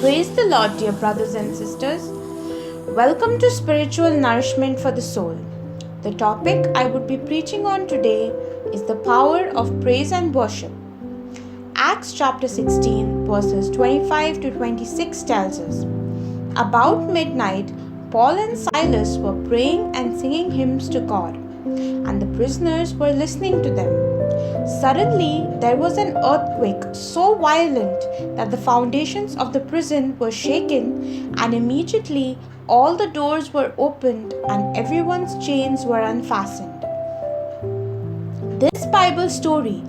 Praise the Lord, dear brothers and sisters. Welcome to Spiritual Nourishment for the Soul. The topic I would be preaching on today is the power of praise and worship. Acts chapter 16, verses 25 to 26 tells us, About midnight, Paul and Silas were praying and singing hymns to God, and the prisoners were listening to them. Suddenly, there was an earthquake so violent that the foundations of the prison were shaken, and immediately all the doors were opened and everyone's chains were unfastened. This Bible story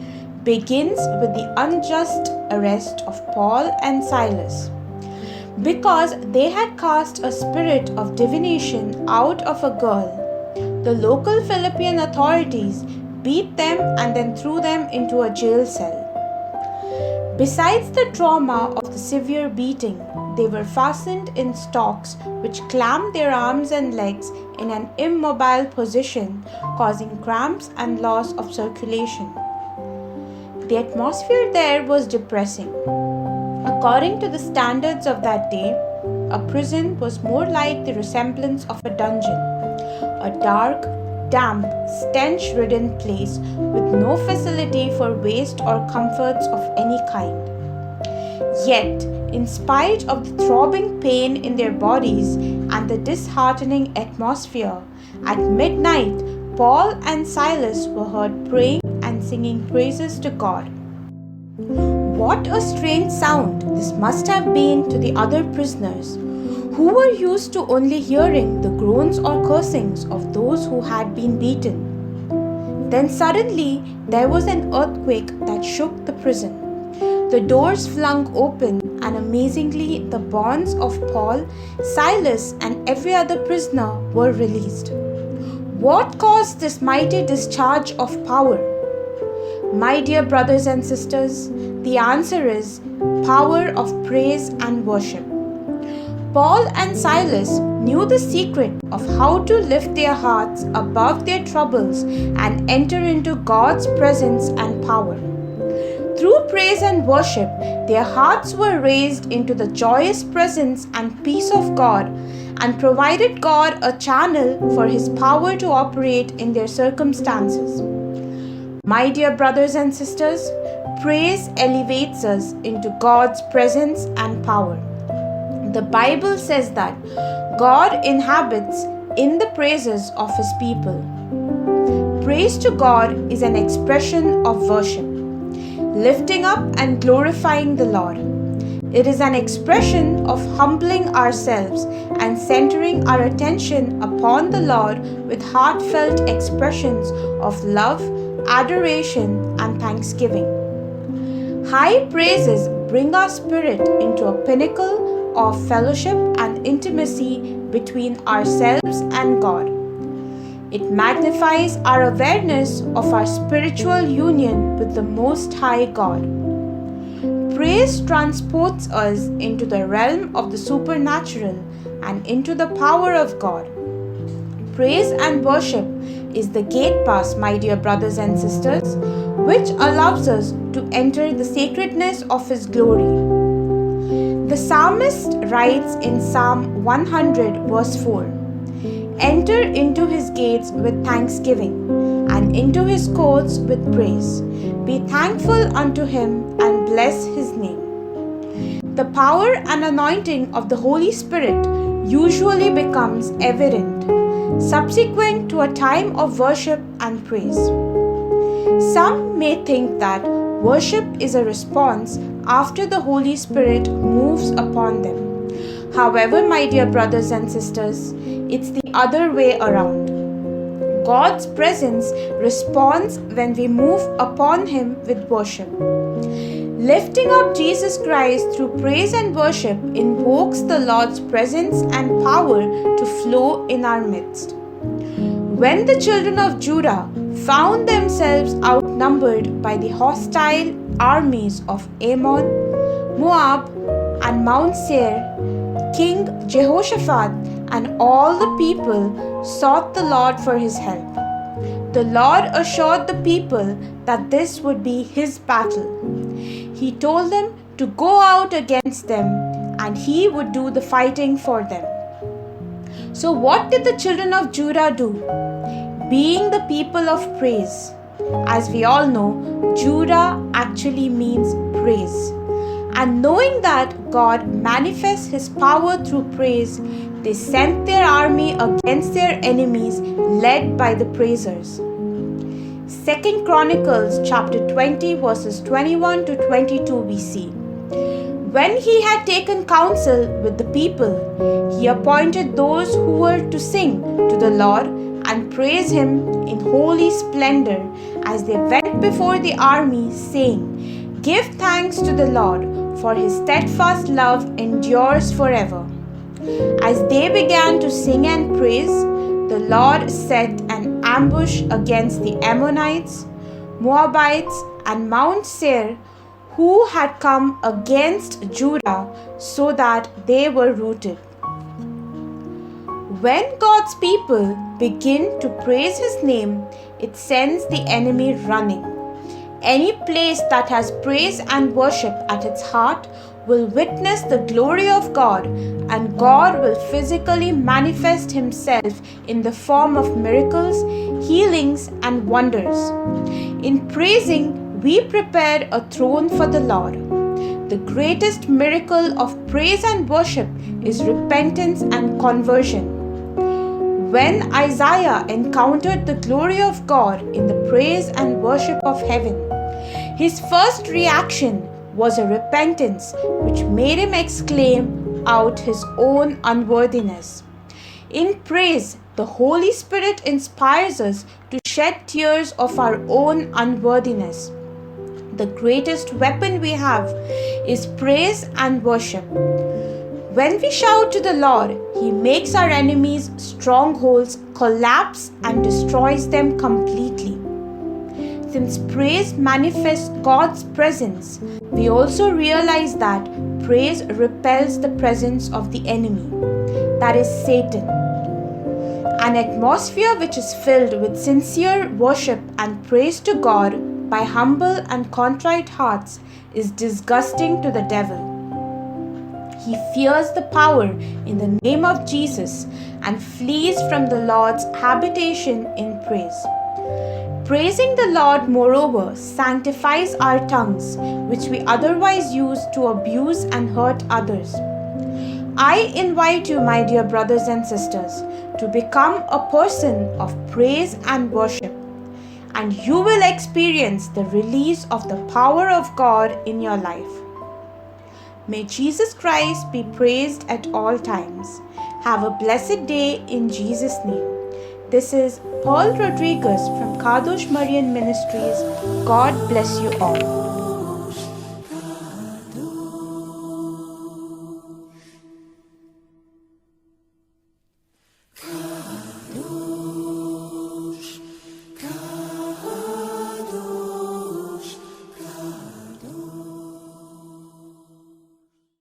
begins with the unjust arrest of Paul and Silas. Because they had cast a spirit of divination out of a girl, the local Philippian authorities beat them and then threw them into a jail cell. Besides the trauma of the severe beating, they were fastened in stocks which clamped their arms and legs in an immobile position, causing cramps and loss of circulation. The atmosphere there was depressing. According to the standards of that day, a prison was more like the resemblance of a dungeon, a dark, damp, stench-ridden place with no facility for waste or comforts of any kind. Yet, in spite of the throbbing pain in their bodies and the disheartening atmosphere, at midnight, Paul and Silas were heard praying and singing praises to God. What a strange sound this must have been to the other prisoners, who were used to only hearing the groans or cursings of those who had been beaten. Then suddenly there was an earthquake that shook the prison. The doors flung open, and amazingly the bonds of Paul, Silas, and every other prisoner were released. What caused this mighty discharge of power? My dear brothers and sisters, the answer is power of praise and worship. Paul and Silas knew the secret of how to lift their hearts above their troubles and enter into God's presence and power. Through praise and worship, their hearts were raised into the joyous presence and peace of God and provided God a channel for His power to operate in their circumstances. My dear brothers and sisters, praise elevates us into God's presence and power. The Bible says that God inhabits in the praises of His people. Praise to God is an expression of worship, lifting up and glorifying the Lord. It is an expression of humbling ourselves and centering our attention upon the Lord with heartfelt expressions of love, adoration, and thanksgiving. High praises bring our spirit into a pinnacle of fellowship and intimacy between ourselves and God. It magnifies our awareness of our spiritual union with the Most High God. Praise transports us into the realm of the supernatural and into the power of God. Praise and worship is the gate pass, my dear brothers and sisters, which allows us to enter the sacredness of His glory. The psalmist writes in Psalm 100 verse 4, Enter into His gates with thanksgiving, and into His courts with praise. Be thankful unto Him, and bless His name. The power and anointing of the Holy Spirit usually becomes evident subsequent to a time of worship and praise. Some may think that worship is a response after the Holy Spirit moves upon them. However, my dear brothers and sisters, it's the other way around. God's presence responds when we move upon Him with worship. Lifting up Jesus Christ through praise and worship invokes the Lord's presence and power to flow in our midst. When the children of Judah found themselves outnumbered by the hostile armies of Ammon, Moab, and Mount Seir, King Jehoshaphat and all the people sought the Lord for his help. The Lord assured the people that this would be His battle. He told them to go out against them and he would do the fighting for them. So what did the children of Judah do? Being the people of praise. As we all know, Judah actually means praise. And knowing that God manifests his power through praise, they sent their army against their enemies, led by the praisers. 2 Chronicles chapter 20 verses 21 to 22 we see. When he had taken counsel with the people, he appointed those who were to sing to the Lord and praise him in holy splendor as they went before the army, saying, Give thanks to the Lord, for his steadfast love endures forever. As they began to sing and praise, the Lord set an ambush against the Ammonites, Moabites, and Mount Seir, who had come against Judah, so that they were routed. When God's people begin to praise his name, it sends the enemy running. Any place that has praise and worship at its heart will witness the glory of God, and God will physically manifest himself in the form of miracles, healings, and wonders. In praising, we prepare a throne for the Lord. The greatest miracle of praise and worship is repentance and conversion. When Isaiah encountered the glory of God in the praise and worship of heaven, his first reaction was a repentance which made him exclaim out his own unworthiness. In praise, the Holy Spirit inspires us to shed tears of our own unworthiness. The greatest weapon we have is praise and worship. When we shout to the Lord, he makes our enemies' strongholds collapse and destroys them completely. Since praise manifests God's presence, we also realize that praise repels the presence of the enemy, that is Satan. An atmosphere which is filled with sincere worship and praise to God by humble and contrite hearts is disgusting to the devil. He fears the power in the name of Jesus and flees from the Lord's habitation in praise. Praising the Lord, moreover, sanctifies our tongues, which we otherwise use to abuse and hurt others. I invite you, my dear brothers and sisters, to become a person of praise and worship, and you will experience the release of the power of God in your life. May Jesus Christ be praised at all times. Have a blessed day in Jesus' name. This is Paul Rodriguez from Kadosh Marian Ministries. God bless you all.